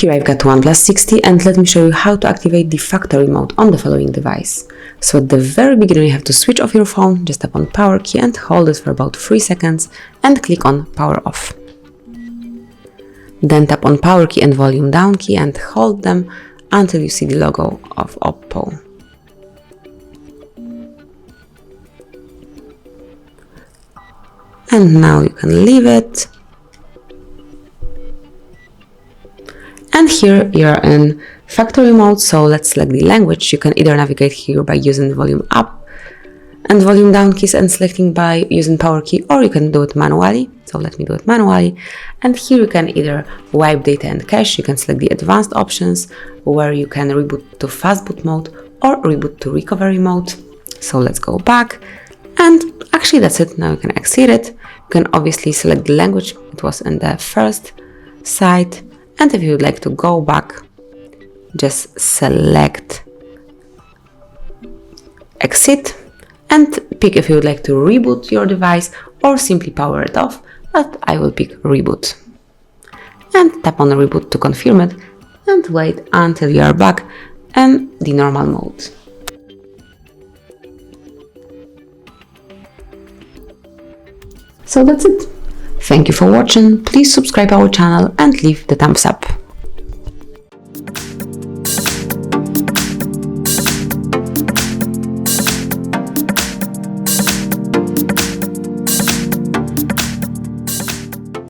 Here I've got OnePlus 60 and let me show you how to activate the factory mode on the following device. So at the very beginning you have to switch off your phone, just tap on power key and hold it for about 3 seconds and click on power off. Then tap on power key and volume down key and hold them until you see the logo of Oppo. And now you can leave it. And here you are in factory mode, so let's select the language. You can either navigate here by using the volume up and volume down keys and selecting by using power key, or you can do it manually. So let me do it manually. And here you can either wipe data and cache. You can select the advanced options where you can reboot to fast boot mode or reboot to recovery mode. So let's go back. And actually that's it. Now you can exit it. You can obviously select the language. It was in the first site. And if you would like to go back, just select exit and pick if you would like to reboot your device or simply power it off, but I will pick reboot. And tap on reboot to confirm it and wait until you are back in the normal mode. So that's it. Thank you for watching, please subscribe our channel and leave the thumbs up.